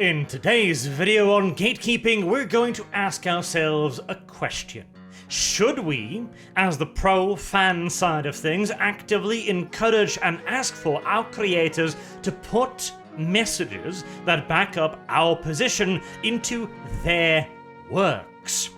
In today's video on gatekeeping, we're going to ask ourselves a question. Should we, as the pro-fan side of things, actively encourage and ask for our creators to put messages that back up our position into their works?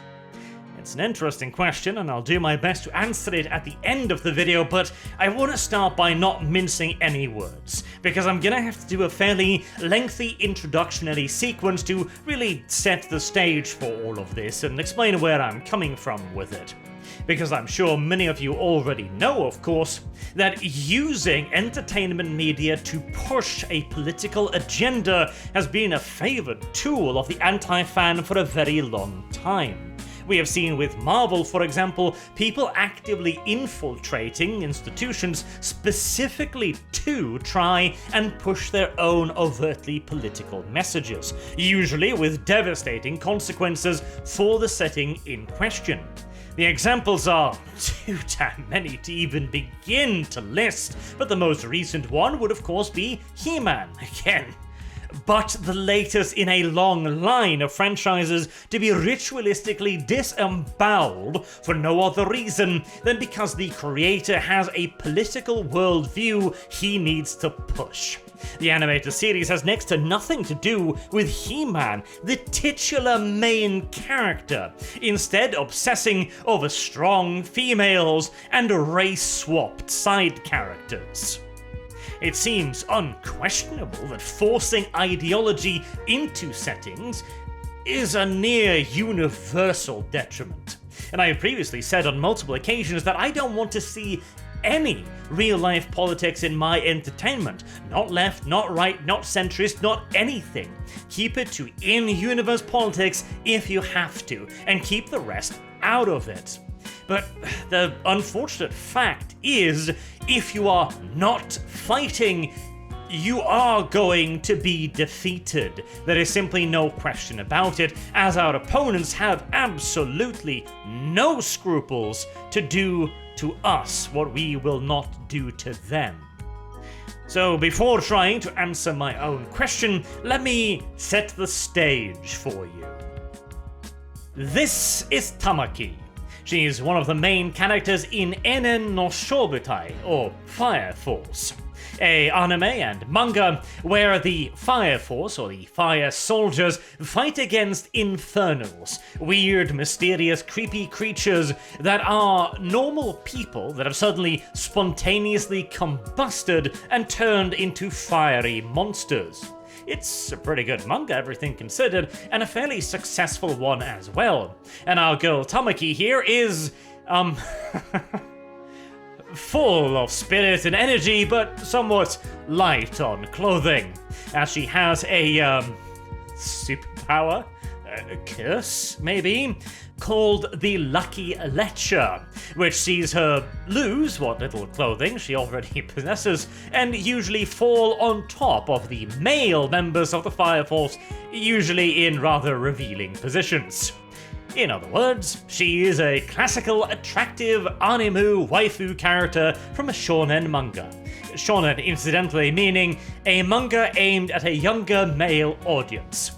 It's an interesting question, and I'll do my best to answer it at the end of the video, but I want to start by not mincing any words, because I'm gonna have to do a fairly lengthy introductory sequence to really set the stage for all of this and explain where I'm coming from with it. Because I'm sure many of you already know, of course, that using entertainment media to push a political agenda has been a favored tool of the anti-fan for a very long time. We have seen with Marvel, for example, people actively infiltrating institutions specifically to try and push their own overtly political messages, usually with devastating consequences for the setting in question. The examples are too damn many to even begin to list, but the most recent one would of course be He-Man again. But the latest in a long line of franchises to be ritualistically disemboweled for no other reason than because the creator has a political worldview he needs to push. The animated series has next to nothing to do with He-Man, the titular main character, instead obsessing over strong females and race-swapped side characters. It seems unquestionable that forcing ideology into settings is a near universal detriment. And I have previously said on multiple occasions that I don't want to see any real-life politics in my entertainment. Not left, not right, not centrist, not anything. Keep it to in-universe politics if you have to, and keep the rest out of it. But the unfortunate fact is, if you are not fighting, you are going to be defeated. There is simply no question about it, as our opponents have absolutely no scruples to do to us what we will not do to them. So before trying to answer my own question, let me set the stage for you. This is Tamaki. She is one of the main characters in Enen no Shobutai, or Fire Force, a anime and manga where the Fire Force, or the Fire Soldiers, fight against infernals, weird, mysterious, creepy creatures that are normal people that have suddenly spontaneously combusted and turned into fiery monsters. It's a pretty good manga, everything considered, and a fairly successful one as well. And our girl Tamaki here is, full of spirit and energy, but somewhat light on clothing, as she has a, superpower? A curse, maybe? Called the Lucky Lecher, which sees her lose what little clothing she already possesses and usually fall on top of the male members of the Fire Force, usually in rather revealing positions. In other words, she is a classical, attractive anime waifu character from a shonen manga. Shonen, incidentally, meaning a manga aimed at a younger male audience.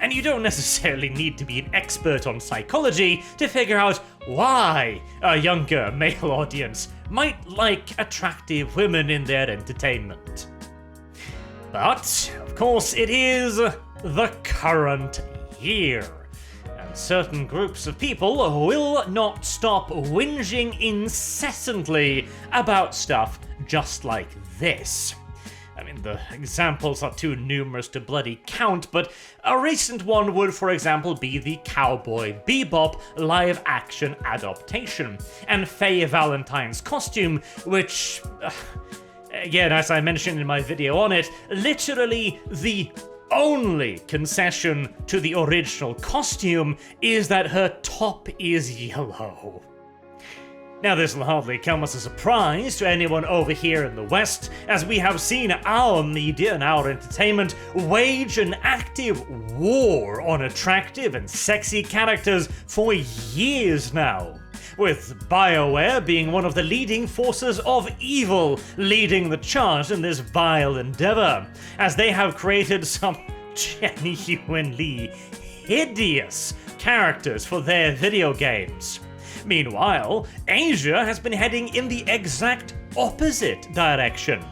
And you don't necessarily need to be an expert on psychology to figure out why a younger male audience might like attractive women in their entertainment. But, of course, it is the current year. And certain groups of people will not stop whinging incessantly about stuff just like this. I mean, the examples are too numerous to bloody count, but a recent one would, for example, be the Cowboy Bebop live-action adaptation, and Faye Valentine's costume, which, again, as I mentioned in my video on it, literally the only concession to the original costume is that her top is yellow. Now, this will hardly come as a surprise to anyone over here in the West, as we have seen our media and our entertainment wage an active war on attractive and sexy characters for years now, with BioWare being one of the leading forces of evil leading the charge in this vile endeavor, as they have created some genuinely hideous characters for their video games. Meanwhile, Asia has been heading in the exact opposite direction.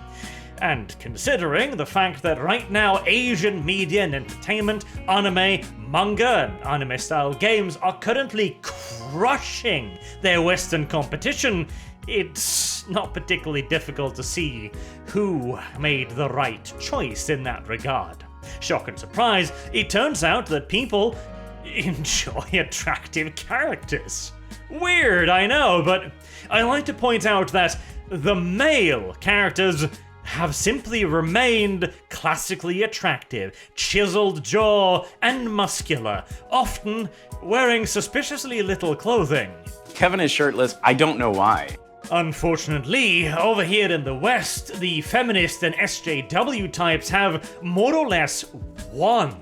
And considering the fact that right now Asian media and entertainment, anime, manga, and anime-style games are currently crushing their Western competition, it's not particularly difficult to see who made the right choice in that regard. Shock and surprise, it turns out that people enjoy attractive characters. Weird, I know, but I like to point out that the male characters have simply remained classically attractive, chiseled jaw and muscular, often wearing suspiciously little clothing. Kevin is shirtless, I don't know why. Unfortunately, over here in the West, the feminist and SJW types have more or less won.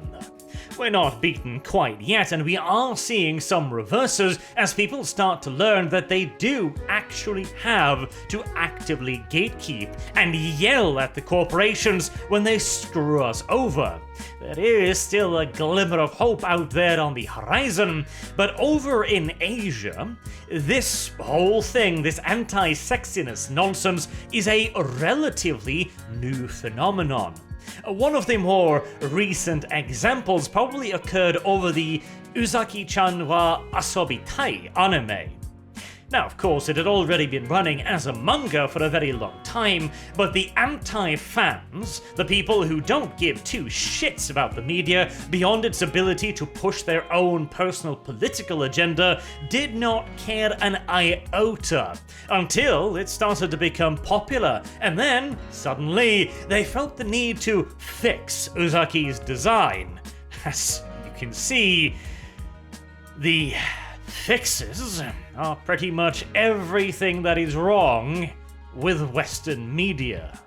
We're not beaten quite yet, and we are seeing some reverses as people start to learn that they do actually have to actively gatekeep and yell at the corporations when they screw us over. There is still a glimmer of hope out there on the horizon, but over in Asia, this whole thing, this anti-sexiness nonsense, is a relatively new phenomenon. One of the more recent examples probably occurred over the Uzaki-chan wa Asobitai anime. Now, of course, it had already been running as a manga for a very long time, but the anti-fans, the people who don't give two shits about the media beyond its ability to push their own personal political agenda, did not care an iota until it started to become popular, and then, suddenly, they felt the need to fix Uzaki's design. As you can see, the fixes are pretty much everything that is wrong with Western media.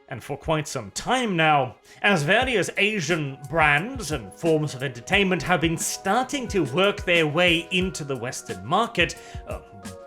And for quite some time now, as various Asian brands and forms of entertainment have been starting to work their way into the Western market,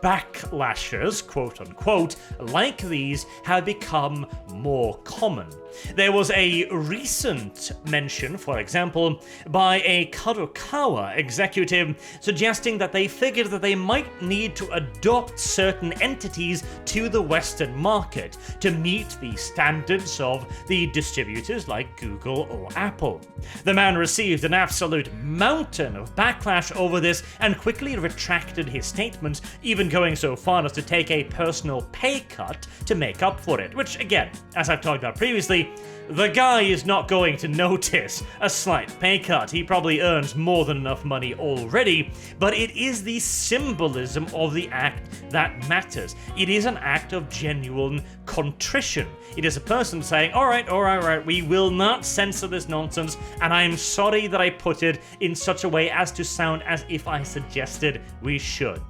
backlashes, quote unquote, like these have become more common. There was a recent mention, for example, by a Kadokawa executive suggesting that they figured that they might need to adopt certain entities to the Western market to meet the standards of the distributors like Google or Apple. The man received an absolute mountain of backlash over this and quickly retracted his statements, even going so far as to take a personal pay cut to make up for it, which again, as I've talked about previously, the guy is not going to notice a slight pay cut. He probably earns more than enough money already, but it is the symbolism of the act that matters. It is an act of genuine contrition. It is a person saying, all right, we will not censor this nonsense, and I'm sorry that I put it in such a way as to sound as if I suggested we should.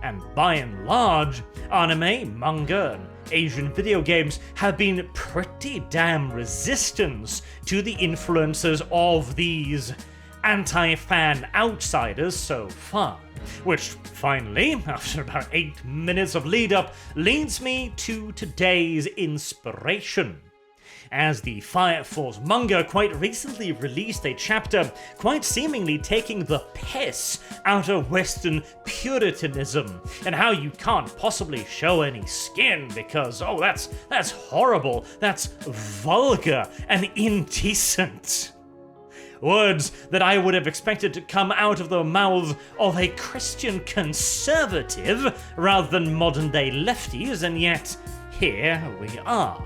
And by and large, anime, manga, and Asian video games have been pretty damn resistant to the influences of these anti-fan outsiders so far. Which finally, after about 8 minutes of lead up, leads me to today's inspiration. As the Fire Force manga quite recently released a chapter quite seemingly taking the piss out of Western puritanism and how you can't possibly show any skin because, oh, that's horrible, that's vulgar and indecent. Words that I would have expected to come out of the mouths of a Christian conservative rather than modern day lefties, and yet here we are.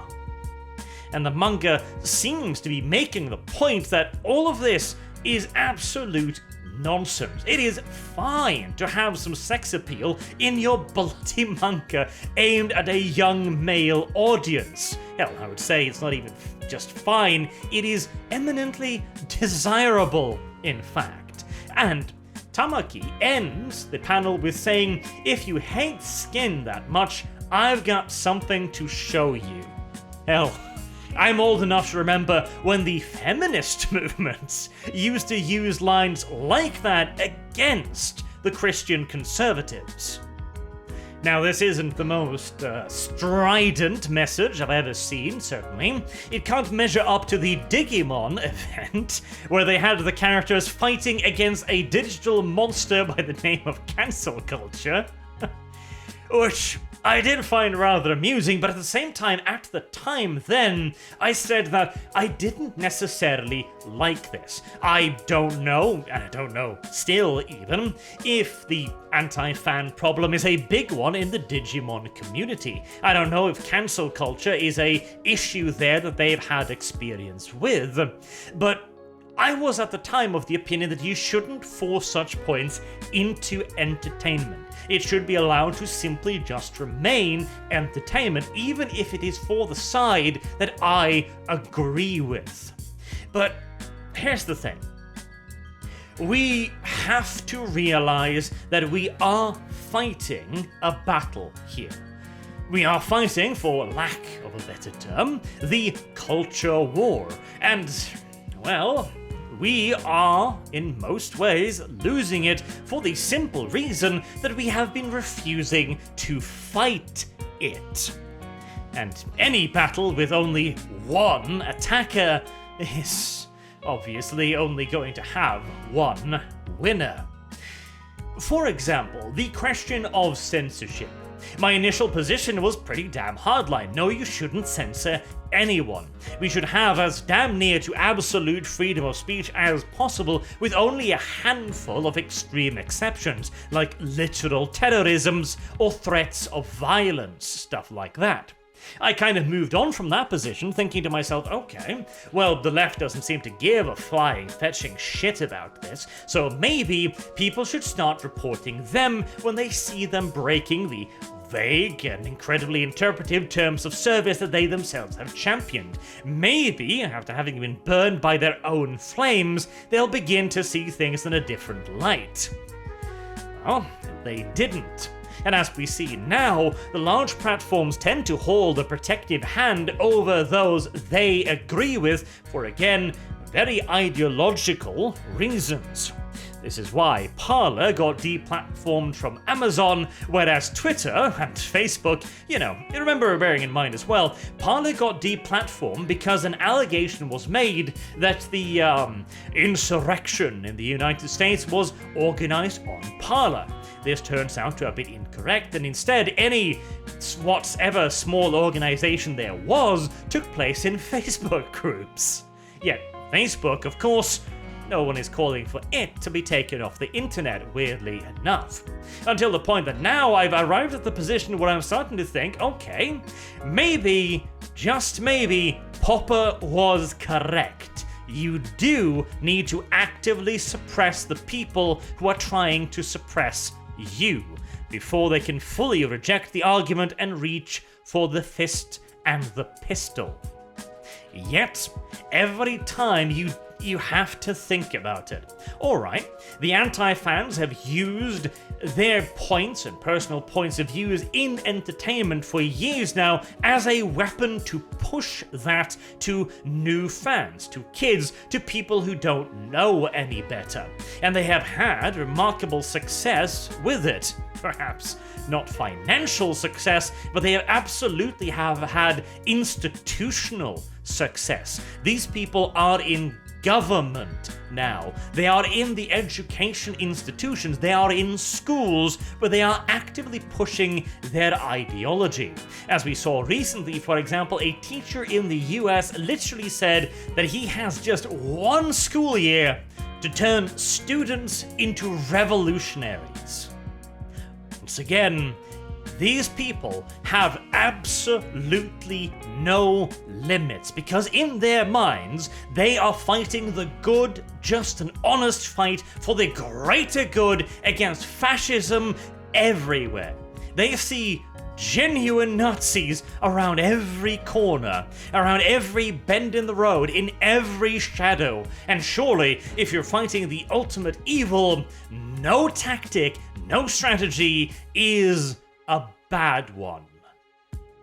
And the manga seems to be making the point that all of this is absolute nonsense. It is fine to have some sex appeal in your bloody manga aimed at a young male audience. Hell, I would say it's not even just fine, it is eminently desirable, in fact. And Tamaki ends the panel with saying, if you hate skin that much, I've got something to show you. Hell, I'm old enough to remember when the feminist movements used to use lines like that against the Christian conservatives. Now, this isn't the most strident message I've ever seen, certainly. It can't measure up to the Digimon event, where they had the characters fighting against a digital monster by the name of cancel culture. Which I did find rather amusing, but at the same time, at the time then, I said that I didn't necessarily like this. I don't know, and I don't know still even, if the anti-fan problem is a big one in the Digimon community. I don't know if cancel culture is a issue there that they've had experience with, but I was at the time of the opinion that you shouldn't force such points into entertainment. It should be allowed to simply just remain entertainment, even if it is for the side that I agree with. But here's the thing. We have to realize that we are fighting a battle here. We are fighting, for lack of a better term, the culture war. And, well, we are, in most ways, losing it for the simple reason that we have been refusing to fight it. And any battle with only one attacker is obviously only going to have one winner. For example, the question of censorship. My initial position was pretty damn hardline. No, you shouldn't censor anyone. We should have as damn near to absolute freedom of speech as possible, with only a handful of extreme exceptions, like literal terrorisms or threats of violence, stuff like that. I kind of moved on from that position, thinking to myself, okay, well, the left doesn't seem to give a flying fetching shit about this, so maybe people should start reporting them when they see them breaking the vague and incredibly interpretive terms of service that they themselves have championed. Maybe, after having been burned by their own flames, they'll begin to see things in a different light. Well, they didn't. And as we see now, the large platforms tend to hold a protective hand over those they agree with for, again, very ideological reasons. This is why Parler got deplatformed from Amazon, whereas Twitter and Facebook, you remember bearing in mind as well, Parler got deplatformed because an allegation was made that the insurrection in the United States was organized on Parler. This turns out to have been incorrect, and instead any whatever small organization there was took place in Facebook groups. Yet Facebook, of course, no one is calling for it to be taken off the internet, weirdly enough. Until the point that now I've arrived at the position where I'm starting to think, okay, maybe, just maybe, Popper was correct. You do need to actively suppress the people who are trying to suppress you, before they can fully reject the argument and reach for the fist and the pistol. Yet, every time you have to think about it. Alright, the anti-fans have used their points and personal points of views in entertainment for years now as a weapon to push that to new fans, to kids, to people who don't know any better. And they have had remarkable success with it. Perhaps not financial success, but they absolutely have had institutional success. These people are in government now. They are in the education institutions. They are in schools where they are actively pushing their ideology. As we saw recently, for example, a teacher in the US literally said that he has just one school year to turn students into revolutionaries. Once again, these people have absolutely no limits, because in their minds, they are fighting the good, just and honest fight for the greater good against fascism everywhere. They see genuine Nazis around every corner, around every bend in the road, in every shadow. And surely, if you're fighting the ultimate evil, no tactic, no strategy is a bad one.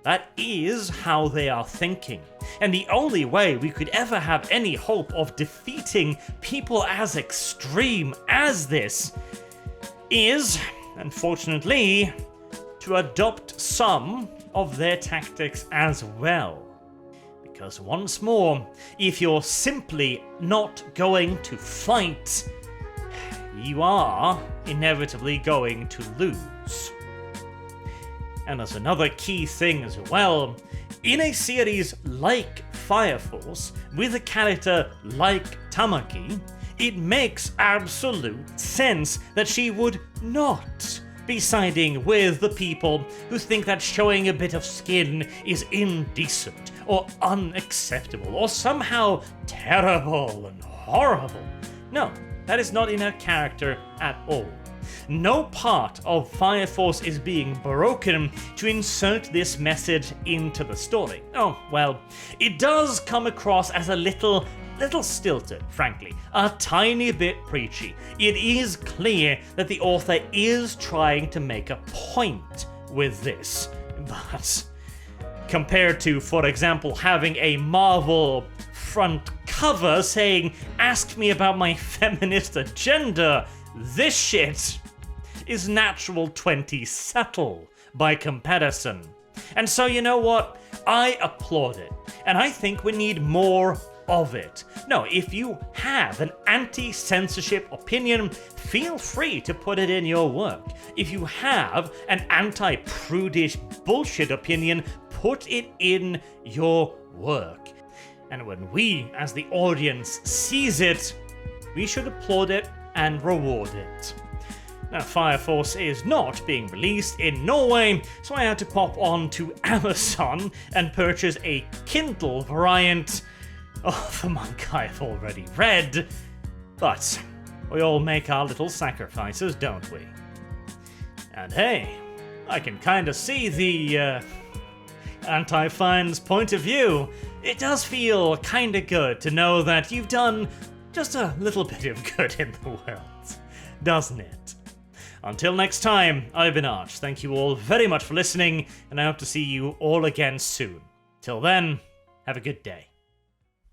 That is how they are thinking. And the only way we could ever have any hope of defeating people as extreme as this is, unfortunately, to adopt some of their tactics as well. Because once more, if you're simply not going to fight, you are inevitably going to lose. And there's another key thing as well. In a series like Fire Force, with a character like Tamaki, it makes absolute sense that she would not be siding with the people who think that showing a bit of skin is indecent or unacceptable or somehow terrible and horrible. No, that is not in her character at all. No part of Fire Force is being broken to insert this message into the story. Oh, well, it does come across as a little stilted, frankly, a tiny bit preachy. It is clear that the author is trying to make a point with this, but compared to, for example, having a Marvel front cover saying, "Ask me about my feminist agenda," this shit is natural 20 subtle by comparison. And so, you know what? I applaud it, and I think we need more of it. No, if you have an anti-censorship opinion, feel free to put it in your work. If you have an anti-prudish bullshit opinion, put it in your work. And when we, as the audience, sees it, we should applaud it and reward it. Now, Fire Force is not being released in Norway, so I had to pop on to Amazon and purchase a Kindle variant of the manga I've already read. But we all make our little sacrifices, don't we? And hey, I can kind of see the anti-fans point of view. It does feel kind of good to know that you've done just a little bit of good in the world, doesn't it? Until next time, I've been Arch. Thank you all very much for listening, and I hope to see you all again soon. Till then, have a good day.